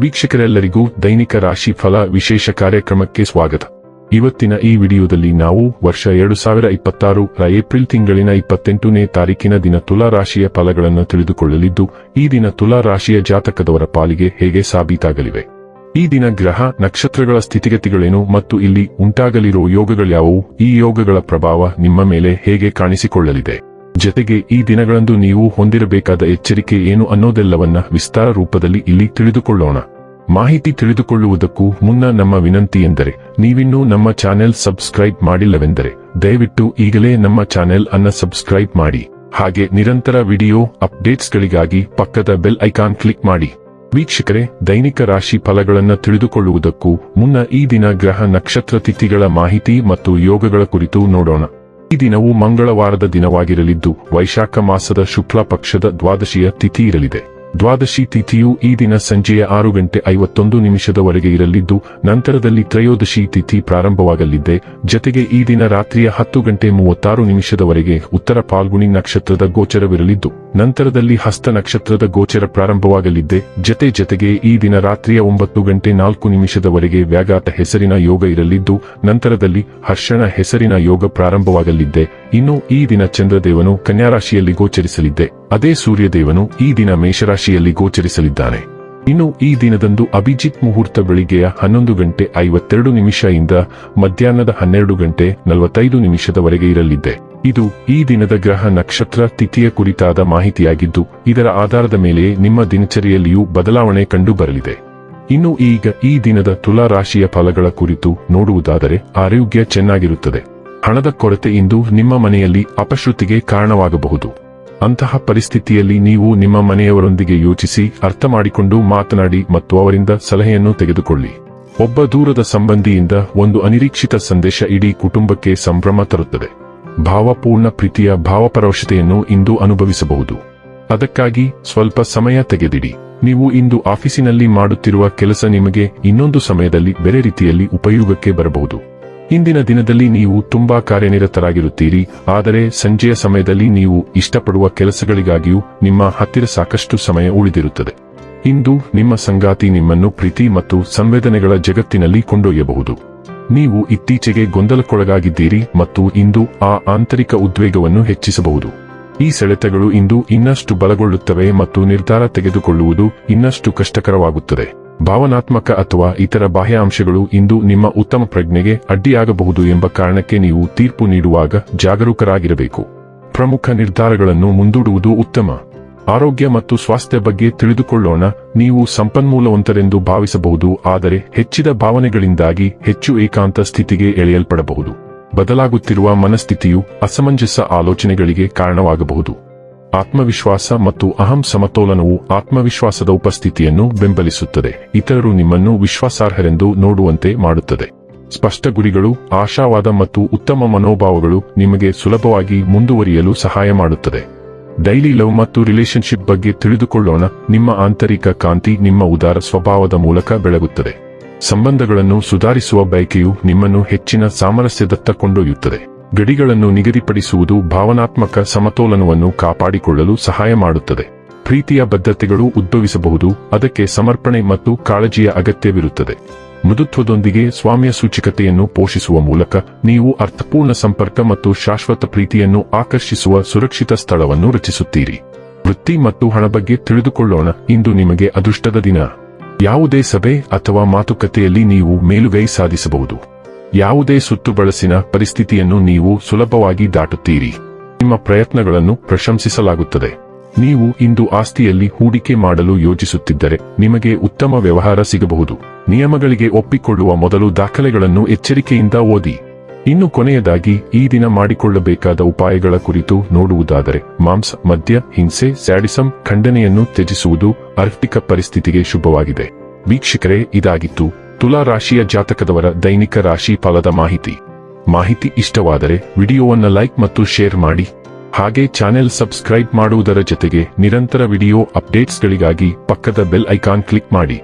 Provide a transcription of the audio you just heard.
ವೀಕ್ಷಕರೆಲ್ಲರಿಗೂ ದೈನಿಕ ರಾಶಿ ಫಲ ವಿಶೇಷ ಕಾರ್ಯಕ್ರಮಕ್ಕೆ ಸ್ವಾಗತ. ಇವತ್ತಿನ ಈ ವಿಡಿಯೋದಲ್ಲಿ ನಾವು ವರ್ಷ 2026 ರ ಏಪ್ರಿಲ್ ತಿಂಗಳಿನ 28ನೇ ತಾರೀಕಿನ ದಿನ ತುಲಾ ರಾಶಿಯ ಫಲಗಳನ್ನು ತಿಳಿದುಕೊಳ್ಳಲಿದ್ದು, ಈ ದಿನ ತುಲಾ ರಾಶಿಯ ಜಾತಕದವರ ಪಾಲಿಗೆ ಹೇಗೆ ಸಾಬೀತಾಗಲಿವೆ, ಈ ದಿನ ಗ್ರಹ ನಕ್ಷತ್ರಗಳ ಸ್ಥಿತಿಗತಿಗಳೇನು ಮತ್ತು ಇಲ್ಲಿ ಉಂಟಾಗಲಿರುವ ಯೋಗಗಳ್ಯಾವುವು, ಈ ಯೋಗಗಳ ಪ್ರಭಾವ ನಿಮ್ಮ ಮೇಲೆ ಹೇಗೆ ಕಾಣಿಸಿಕೊಳ್ಳಲಿದೆ, ಜತೆಗೆ ಈ ದಿನಗಳಂದು ನೀವು ಹೊಂದಿರಬೇಕಾದ ಎಚ್ಚರಿಕೆ ಏನು ಅನ್ನೋದೆಲ್ಲವನ್ನ ವಿಸ್ತಾರ ರೂಪದಲ್ಲಿ ಇಲ್ಲಿ ತಿಳಿದುಕೊಳ್ಳೋಣ. ಮಾಹಿತಿ ತಿಳಿದುಕೊಳ್ಳುವುದಕ್ಕೂ ಮುನ್ನ ನಮ್ಮ ವಿನಂತಿ ಎಂದರೆ, ನೀವಿನ್ನೂ ನಮ್ಮ ಚಾನೆಲ್ ಸಬ್ಸ್ಕ್ರೈಬ್ ಮಾಡಿಲ್ಲವೆಂದರೆ ದಯವಿಟ್ಟು ಈಗಲೇ ನಮ್ಮ ಚಾನೆಲ್ ಅನ್ನು ಸಬ್ಸ್ಕ್ರೈಬ್ ಮಾಡಿ. ಹಾಗೆ ನಿರಂತರ ವಿಡಿಯೋ ಅಪ್ಡೇಟ್ಸ್ಗಳಿಗಾಗಿ ಪಕ್ಕದ ಬೆಲ್ ಐಕಾನ್ ಕ್ಲಿಕ್ ಮಾಡಿ. ವೀಕ್ಷಕರೇ, ದೈನಿಕ ರಾಶಿ ಫಲಗಳನ್ನು ತಿಳಿದುಕೊಳ್ಳುವುದಕ್ಕೂ ಮುನ್ನ ಈ ದಿನ ಗ್ರಹ ನಕ್ಷತ್ರ ತಿಥಿಗಳ ಮಾಹಿತಿ ಮತ್ತು ಯೋಗಗಳ ಕುರಿತು ನೋಡೋಣ. ಈ ದಿನವು ಮಂಗಳವಾರದ ದಿನವಾಗಿರಲಿದ್ದು, ವೈಶಾಖ ಮಾಸದ ಶುಕ್ಲ ಪಕ್ಷದ ದ್ವಾದಶಿಯ ತಿಥಿ ಇರಲಿದೆ. ದ್ವಾದಶಿ ತಿಥಿಯು ಈ ದಿನ ಸಂಜೆಯ 6:51 ಇರಲಿದ್ದು, ನಂತರದಲ್ಲಿ ತ್ರಯೋದಶಿ ತಿಥಿ ಪ್ರಾರಂಭವಾಗಲಿದೆ. ಜತೆಗೆ ಈ ದಿನ ರಾತ್ರಿಯ 10:36 ಉತ್ತರ ಫಾಲ್ಗುಣಿ ನಕ್ಷತ್ರದ ಗೋಚರವಿರಲಿದ್ದು, ನಂತರದಲ್ಲಿ ಹಸ್ತ ನಕ್ಷತ್ರದ ಗೋಚರ ಪ್ರಾರಂಭವಾಗಲಿದೆ. ಜತೆಗೆ ಈ ದಿನ ರಾತ್ರಿಯ 9:04 ವ್ಯಾಘಾತ ಹೆಸರಿನ ಯೋಗ ಇರಲಿದ್ದು, ನಂತರದಲ್ಲಿ ಹರ್ಷಣ ಹೆಸರಿನ ಯೋಗ ಪ್ರಾರಂಭವಾಗಲಿದೆ. ಇನ್ನು ಈ ದಿನ ಚಂದ್ರದೇವನು ಕನ್ಯಾರಾಶಿಯಲ್ಲಿ ಗೋಚರಿಸಲಿದೆ. ಅದೇ ಸೂರ್ಯದೇವನು ಈ ದಿನ ಮೇಷರಾಶಿಯಲ್ಲಿ ಗೋಚರಿಸಲಿದ್ದಾನೆ. ಇನ್ನು ಈ ದಿನದಂದು ಅಭಿಜಿತ್ ಮುಹೂರ್ತ ಬೆಳಿಗ್ಗೆಯ 11:52 ಇಂದ ಮಧ್ಯಾಹ್ನದ 12:45 ಇರಲಿದೆ. ಇದು ಈ ದಿನದ ಗ್ರಹ ನಕ್ಷತ್ರ ತಿಥಿಯ ಕುರಿತಾದ ಮಾಹಿತಿಯಾಗಿದ್ದು, ಇದರ ಆಧಾರದ ಮೇಲೆ ನಿಮ್ಮ ದಿನಚರಿಯಲ್ಲಿಯೂ ಬದಲಾವಣೆ ಕಂಡು ಬರಲಿದೆ. ಇನ್ನು ಈಗ ಈ ದಿನದ ತುಲಾ ರಾಶಿಯ ಫಲಗಳ ಕುರಿತು ನೋಡುವುದಾದರೆ, ಆರೋಗ್ಯ ಚೆನ್ನಾಗಿರುತ್ತದೆ. ಹಣದ ಕೊರತೆಯಿಂದ ನಿಮ್ಮ ಮನೆಯಲ್ಲಿ ಅಪಶ್ರುತಿಗೆ ಕಾರಣವಾಗಬಹುದು. ಅಂತಹ ಪರಿಸ್ಥಿತಿಯಲ್ಲಿ ನೀವು ನಿಮ್ಮ ಮನೆಯವರೊಂದಿಗೆ ಯೋಚಿಸಿ, ಅರ್ಥ ಮಾಡಿಕೊಂಡು ಮಾತನಾಡಿ ಮತ್ತು ಅವರಿಂದ ಸಲಹೆಯನ್ನು ತೆಗೆದುಕೊಳ್ಳಿ. ಒಬ್ಬ ದೂರದ ಸಂಬಂಧಿಯಿಂದ ಒಂದು ಅನಿರೀಕ್ಷಿತ ಸಂದೇಶ ಇಡೀ ಕುಟುಂಬಕ್ಕೆ ಸಂಭ್ರಮ ತರುತ್ತದೆ. ಭಾವಪೂರ್ಣ ಪ್ರೀತಿಯ ಭಾವಪರವಶತೆಯನ್ನು ಇಂದು ಅನುಭವಿಸಬಹುದು. ಅದಕ್ಕಾಗಿ ಸ್ವಲ್ಪ ಸಮಯ ತೆಗೆದಿಡಿ. ನೀವು ಇಂದು ಆಫೀಸಿನಲ್ಲಿ ಮಾಡುತ್ತಿರುವ ಕೆಲಸ ನಿಮಗೆ ಇನ್ನೊಂದು ಸಮಯದಲ್ಲಿ ಬೇರೆ ರೀತಿಯಲ್ಲಿ ಉಪಯೋಗಕ್ಕೆ ಬರಬಹುದು. ಇಂದಿನ ದಿನದಲ್ಲಿ ನೀವು ತುಂಬಾ ಕಾರ್ಯನಿರತರಾಗಿರುತ್ತೀರಿ, ಆದರೆ ಸಂಜೆಯ ಸಮಯದಲ್ಲಿ ನೀವು ಇಷ್ಟಪಡುವ ಕೆಲಸಗಳಿಗಾಗಿಯೂ ನಿಮ್ಮ ಹತ್ತಿರ ಸಾಕಷ್ಟು ಸಮಯ ಉಳಿದಿರುತ್ತದೆ. ಇಂದು ನಿಮ್ಮ ಸಂಗಾತಿ ನಿಮ್ಮನ್ನು ಪ್ರೀತಿ ಮತ್ತು ಸಂವೇದನೆಗಳ ಜಗತ್ತಿನಲ್ಲಿ ಕೊಂಡೊಯ್ಯಬಹುದು. ನೀವು ಇತ್ತೀಚೆಗೆ ಗೊಂದಲಕ್ಕೊಳಗಾಗಿದ್ದೀರಿ ಮತ್ತು ಇಂದು ಆ ಆಂತರಿಕ ಉದ್ವೇಗವನ್ನು ಹೆಚ್ಚಿಸಬಹುದು. ಈ ಸೆಳೆತಗಳು ಇಂದು ಇನ್ನಷ್ಟು ಬಲಗೊಳ್ಳುತ್ತವೆ ಮತ್ತು ನಿರ್ಧಾರ ತೆಗೆದುಕೊಳ್ಳುವುದು ಇನ್ನಷ್ಟು ಕಷ್ಟಕರವಾಗುತ್ತದೆ. ಭಾವನಾತ್ಮಕ ಅಥವಾ ಇತರ ಬಾಹ್ಯ ಅಂಶಗಳು ಇಂದು ನಿಮ್ಮ ಉತ್ತಮ ಪ್ರಜ್ಞೆಗೆ ಅಡ್ಡಿಯಾಗಬಹುದು ಎಂಬ ಕಾರಣಕ್ಕೆ ನೀವು ತೀರ್ಪು ನೀಡುವಾಗ ಜಾಗರೂಕರಾಗಿರಬೇಕು. ಪ್ರಮುಖ ನಿರ್ಧಾರಗಳನ್ನು ಮುಂದೂಡುವುದು ಉತ್ತಮ. ಆರೋಗ್ಯ ಮತ್ತು ಸ್ವಾಸ್ಥ್ಯ ಬಗ್ಗೆ ತಿಳಿದುಕೊಳ್ಳೋಣ. ನೀವು ಸಂಪನ್ಮೂಲವಂತರೆಂದು ಭಾವಿಸಬಹುದು, ಆದರೆ ಹೆಚ್ಚಿದ ಭಾವನೆಗಳಿಂದಾಗಿ ಹೆಚ್ಚು ಏಕಾಂತ ಸ್ಥಿತಿಗೆ ಎಳೆಯಲ್ಪಡಬಹುದು. ಬದಲಾಗುತ್ತಿರುವ ಮನಸ್ಥಿತಿಯು ಅಸಮಂಜಸ ಆಲೋಚನೆಗಳಿಗೆ ಕಾರಣವಾಗಬಹುದು. ಆತ್ಮವಿಶ್ವಾಸ ಮತ್ತು ಅಹಂ ಸಮತೋಲನವು ಆತ್ಮವಿಶ್ವಾಸದ ಉಪಸ್ಥಿತಿಯನ್ನು ಬೆಂಬಲಿಸುತ್ತದೆ. ಇತರರು ನಿಮ್ಮನ್ನು ವಿಶ್ವಾಸಾರ್ಹರೆಂದು ನೋಡುವಂತೆ ಮಾಡುತ್ತದೆ. ಸ್ಪಷ್ಟ ಗುರಿಗಳು, ಆಶಾವಾದ ಮತ್ತು ಉತ್ತಮ ಮನೋಭಾವಗಳು ನಿಮಗೆ ಸುಲಭವಾಗಿ ಮುಂದುವರಿಯಲು ಸಹಾಯ ಮಾಡುತ್ತದೆ. ಡೈಲಿ ಲವ್ ಮತ್ತು ರಿಲೇಶನ್ಶಿಪ್ ಬಗ್ಗೆ ತಿಳಿದುಕೊಳ್ಳೋಣ. ನಿಮ್ಮ ಆಂತರಿಕ ಕಾಂತಿ ನಿಮ್ಮ ಉದಾರ ಸ್ವಭಾವದ ಮೂಲಕ ಬೆಳಗುತ್ತದೆ. ಸಂಬಂಧಗಳನ್ನು ಸುಧಾರಿಸುವ ಬಯಕೆಯು ನಿಮ್ಮನ್ನು ಹೆಚ್ಚಿನ ಸಾಮರಸ್ಯದತ್ತ ಕೊಂಡೊಯ್ಯುತ್ತದೆ. ಗಡಿಗಳನ್ನು ನಿಗದಿಪಡಿಸುವುದು ಭಾವನಾತ್ಮಕ ಸಮತೋಲನವನ್ನು ಕಾಪಾಡಿಕೊಳ್ಳಲು ಸಹಾಯ ಮಾಡುತ್ತದೆ. ಪ್ರೀತಿಯ ಬದ್ಧತೆಗಳು ಉದ್ಭವಿಸಬಹುದು, ಅದಕ್ಕೆ ಸಮರ್ಪಣೆ ಮತ್ತು ಕಾಳಜಿಯ ಅಗತ್ಯವಿರುತ್ತದೆ. ಮೃದುತ್ವದೊಂದಿಗೆ ಸ್ವಾಮ್ಯ ಸೂಚಿಕತೆಯನ್ನು ಪೋಷಿಸುವ ಮೂಲಕ ನೀವು ಅರ್ಥಪೂರ್ಣ ಸಂಪರ್ಕ ಮತ್ತು ಶಾಶ್ವತ ಪ್ರೀತಿಯನ್ನು ಆಕರ್ಷಿಸುವ ಸುರಕ್ಷಿತ ಸ್ಥಳವನ್ನು ರಚಿಸುತ್ತೀರಿ. ವೃತ್ತಿ ಮತ್ತು ಹಣ ಬಗ್ಗೆ ತಿಳಿದುಕೊಳ್ಳೋಣ. ಇಂದು ನಿಮಗೆ ಅದೃಷ್ಟದ ದಿನ. ಯಾವುದೇ ಸಭೆ ಅಥವಾ ಮಾತುಕತೆಯಲ್ಲಿ ನೀವು ಮೇಲುಗೈ ಸಾಧಿಸಬಹುದು. ಯಾವುದೇ ಸುತ್ತು ಬಳಸಿನ ಪರಿಸ್ಥಿತಿಯನ್ನು ನೀವು ಸುಲಭವಾಗಿ ದಾಟುತ್ತೀರಿ. ನಿಮ್ಮ ಪ್ರಯತ್ನಗಳನ್ನು ಪ್ರಶಂಸಿಸಲಾಗುತ್ತದೆ. ನೀವು ಇಂದು ಆಸ್ತಿಯಲ್ಲಿ ಹೂಡಿಕೆ ಮಾಡಲು ಯೋಚಿಸುತ್ತಿದ್ದರೆ ನಿಮಗೆ ಉತ್ತಮ ವ್ಯವಹಾರ ಸಿಗಬಹುದು. ನಿಯಮಗಳಿಗೆ ಒಪ್ಪಿಕೊಳ್ಳುವ ಮೊದಲು ದಾಖಲೆಗಳನ್ನು ಎಚ್ಚರಿಕೆಯಿಂದ ಓದಿ. ಇನ್ನು ಕೊನೆಯದಾಗಿ ಈ ದಿನ ಮಾಡಿಕೊಳ್ಳಬೇಕಾದ ಉಪಾಯಗಳ ಕುರಿತು ನೋಡುವುದಾದರೆ, ಮಾಂಸ, ಮದ್ಯ, ಹಿಂಸೆ, ಸ್ಯಾಡಿಸಂ, ಖಂಡನೆಯನ್ನು ತ್ಯಜಿಸುವುದು ಆರ್ಥಿಕ ಪರಿಸ್ಥಿತಿಗೆ ಶುಭವಾಗಿದೆ. ವೀಕ್ಷಕರೇ, ಇದಾಗಿತ್ತು ತುಲಾ ರಾಶಿಯ ಜಾತಕದವರ ದೈನಿಕ ರಾಶಿ ಫಲದ ಮಾಹಿತಿ ಇಷ್ಟವಾದರೆ ವಿಡಿಯೋವನ್ನು ಲೈಕ್ ಮತ್ತು ಶೇರ್ ಮಾಡಿ. ಹಾಗೆ ಚಾನೆಲ್ ಸಬ್ಸ್ಕ್ರೈಬ್ ಮಾಡುವುದರ ಜೊತೆಗೆ ನಿರಂತರ ವಿಡಿಯೋ ಅಪ್ಡೇಟ್ಸ್ಗಳಿಗಾಗಿ ಪಕ್ಕದ ಬೆಲ್ ಐಕಾನ್ ಕ್ಲಿಕ್ ಮಾಡಿ.